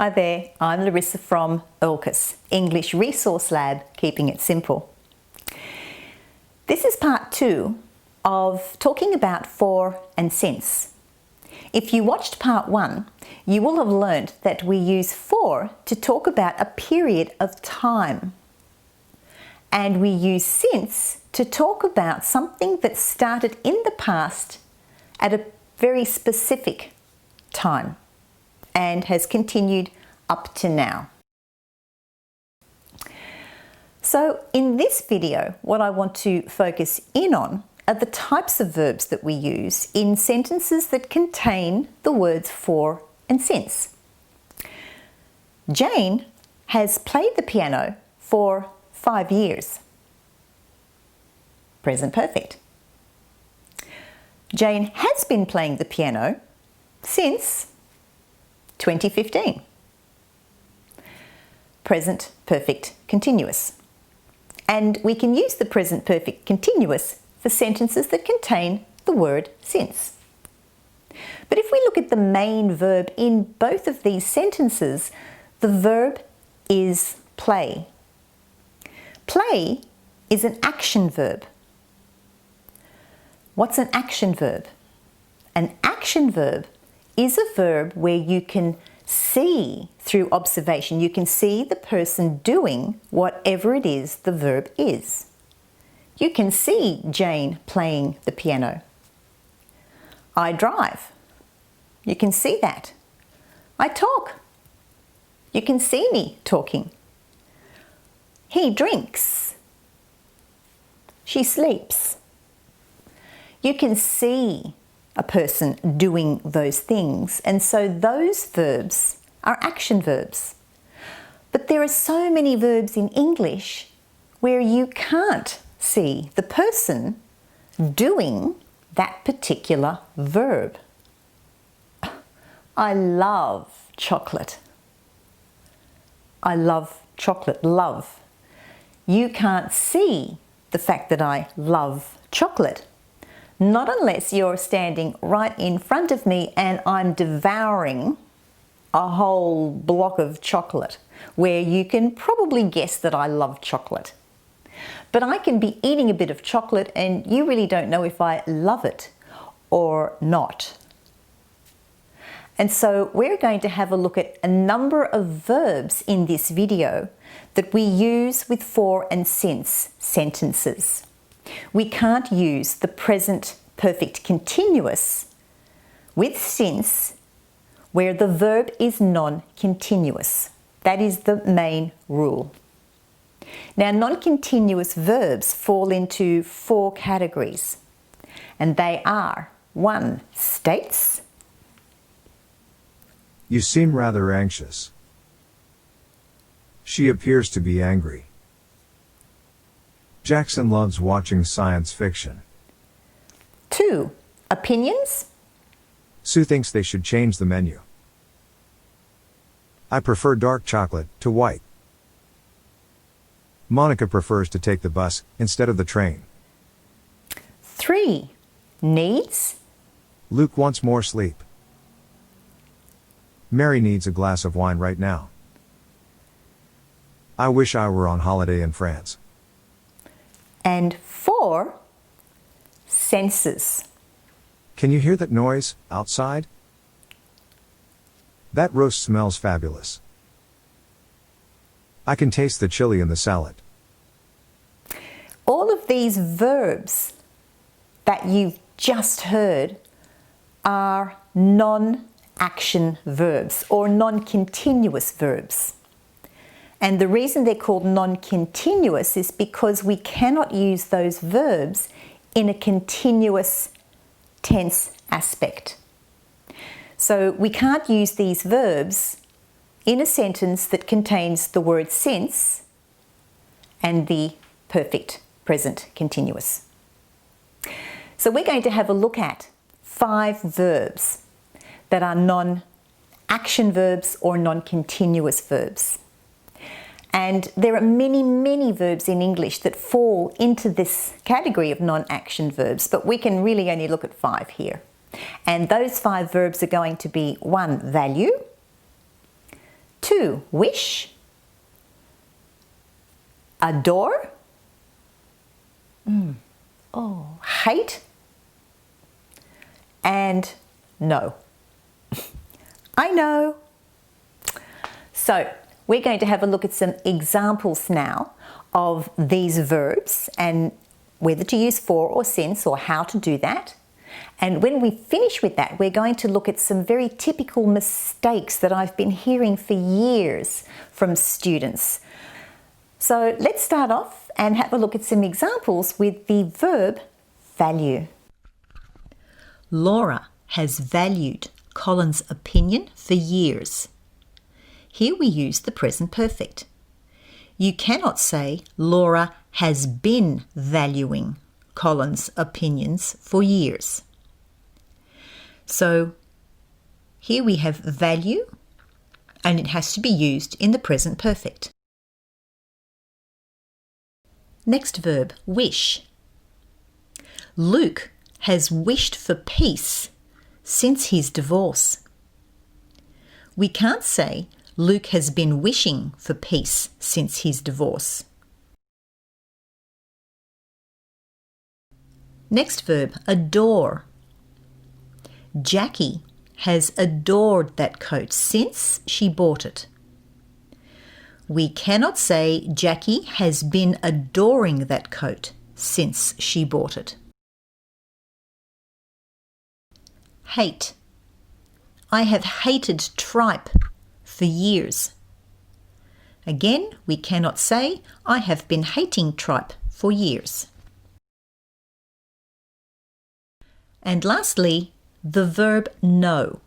Hi there, I'm Larissa from ELCUS, English Resource Lab, keeping it simple. This is part 2 of talking about for and since. If you watched part 1, you will have learned that we use for to talk about a period of time. And we use since to talk about something that started in the past at a very specific time and has continued up to now. So in this video, what I want to focus in on are the types of verbs that we use in sentences that contain the words for and since. Jane has played the piano for 5 years. Present perfect. Jane has been playing the piano since 2015. Present perfect continuous. And we can use the present perfect continuous for sentences that contain the word since. But if we look at the main verb in both of these sentences, the verb is play. Play is an action verb. What's an action verb? An action verb is a verb where you can see through observation. You can see the person doing whatever it is the verb is. You can see Jane playing the piano. I drive. You can see that. I talk. You can see me talking. He drinks. She sleeps. You can see a person doing those things, and so those verbs are action verbs. But there are so many verbs in English where you can't see the person doing that particular verb. I love chocolate. I love chocolate. Love. You can't see the fact that I love chocolate. Not unless you're standing right in front of me and I'm devouring a whole block of chocolate, where you can probably guess that I love chocolate. But I can be eating a bit of chocolate and you really don't know if I love it or not. And so we're going to have a look at a number of verbs in this video that we use with for and since sentences. We can't use the present perfect continuous with since where the verb is non-continuous. That is the main rule. Now, non-continuous verbs fall into 4 categories, and they are 1. States. You seem rather anxious. She appears to be angry. Jackson loves watching science fiction. 2. Opinions. Sue thinks they should change the menu. I prefer dark chocolate to white. Monica prefers to take the bus instead of the train. 3. Needs. Luke wants more sleep. Mary needs a glass of wine right now. I wish I were on holiday in France. And 4. Senses. Can you hear that noise outside? That roast smells fabulous. I can taste the chili in the salad. All of these verbs that you've just heard are non-action verbs or non-continuous verbs. And the reason they're called non-continuous is because we cannot use those verbs in a continuous tense aspect. So we can't use these verbs in a sentence that contains the word since and the perfect present continuous. So we're going to have a look at 5 verbs that are non-action verbs or non-continuous verbs. And there are many, many verbs in English that fall into this category of non-action verbs, but we can really only look at 5 here. And those 5 verbs are going to be 1. Value, To wish, adore, hate, and know. I know. So we're going to have a look at some examples now of these verbs and whether to use for or since or how to do that. And when we finish with that, we're going to look at some very typical mistakes that I've been hearing for years from students. So let's start off and have a look at some examples with the verb value. Laura has valued Colin's opinion for years. Here we use the present perfect. You cannot say Laura has been valuing Colin's opinions for years. So here we have value and it has to be used in the present perfect. Next verb, wish. Luke has wished for peace since his divorce. We can't say Luke has been wishing for peace since his divorce. Next verb, adore. Jackie has adored that coat since she bought it. We cannot say Jackie has been adoring that coat since she bought it. Hate. I have hated tripe for years. Again, we cannot say I have been hating tripe for years. And lastly, the verb know.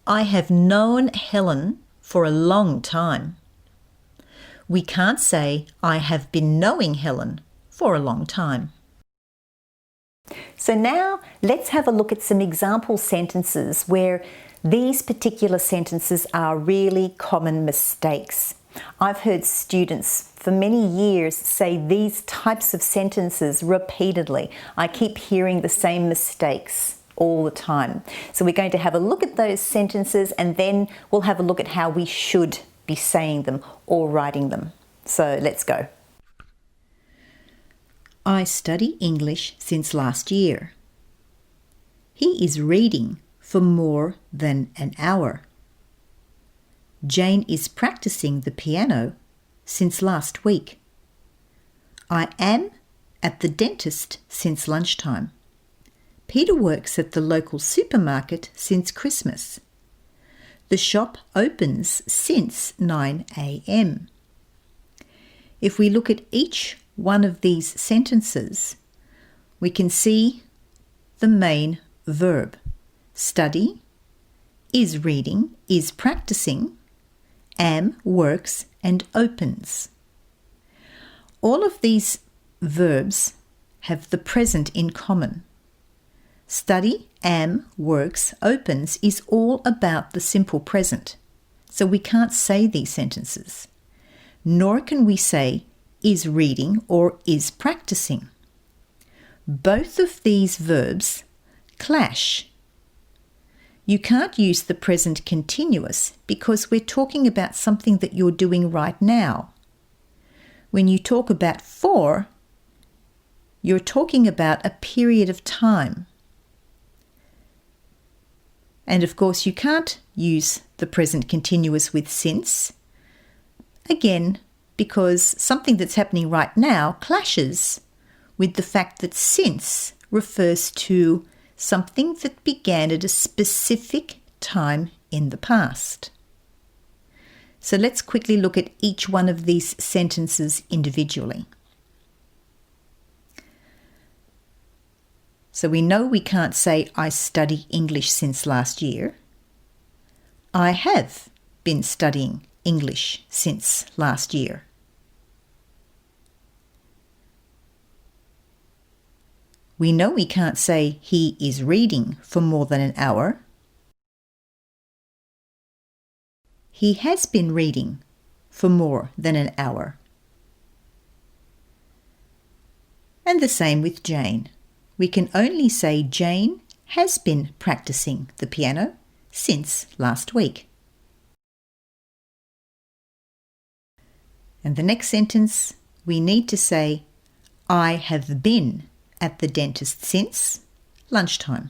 I have known Helen for a long time. We can't say I have been knowing Helen for a long time. So now let's have a look at some example sentences where these particular sentences are really common mistakes. I've heard students for many years say these types of sentences repeatedly. I keep hearing the same mistakes all the time. So we're going to have a look at those sentences and then we'll have a look at how we should be saying them or writing them. So let's go. I study English since last year. He is reading for more than an hour. Jane is practicing the piano since last week. I am at the dentist since lunchtime. Peter works at the local supermarket since Christmas. The shop opens since 9 a.m. If we look at each one of these sentences, we can see the main verb. Study, is reading, is practicing, am, works, and opens. All of these verbs have the present in common. Study, am, works, opens is all about the simple present. So we can't say these sentences. Nor can we say is reading or is practicing. Both of these verbs clash. You can't use the present continuous because we're talking about something that you're doing right now. When you talk about for, you're talking about a period of time. And of course you can't use the present continuous with since, again, because something that's happening right now clashes with the fact that since refers to something that began at a specific time in the past. So let's quickly look at each one of these sentences individually. So we know we can't say I study English since last year. I have been studying English since last year. We know we can't say he is reading for more than an hour. He has been reading for more than an hour. And the same with Jane. We can only say Jane has been practicing the piano since last week. And the next sentence, we need to say, I have been at the dentist since lunchtime.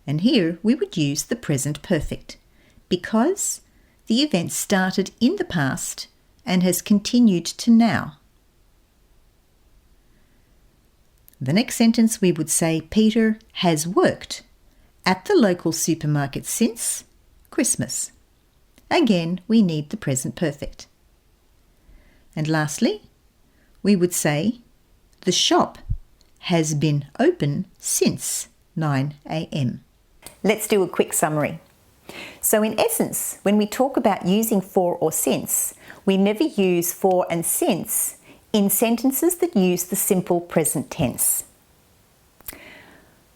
And here we would use the present perfect because the event started in the past and has continued to now. The next sentence we would say, Peter has worked at the local supermarket since Christmas. Again, we need the present perfect. And lastly, we would say, the shop has been open since 9 a.m. Let's do a quick summary. So in essence, when we talk about using for or since, we never use for and since in sentences that use the simple present tense.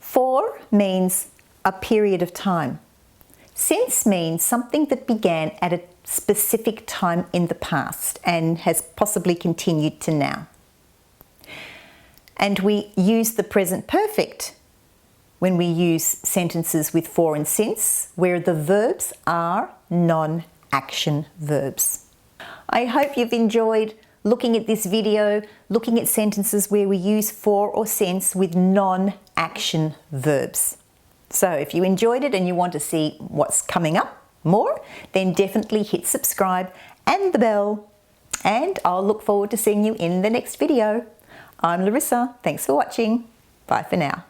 For means a period of time. Since means something that began at a specific time in the past and has possibly continued to now. And we use the present perfect when we use sentences with for and since, where the verbs are non-action verbs. I hope you've enjoyed looking at this video, looking at sentences where we use for or since with non-action verbs. So if you enjoyed it and you want to see what's coming up more, then definitely hit subscribe and the bell. And I'll look forward to seeing you in the next video. I'm Larissa. Thanks for watching. Bye for now.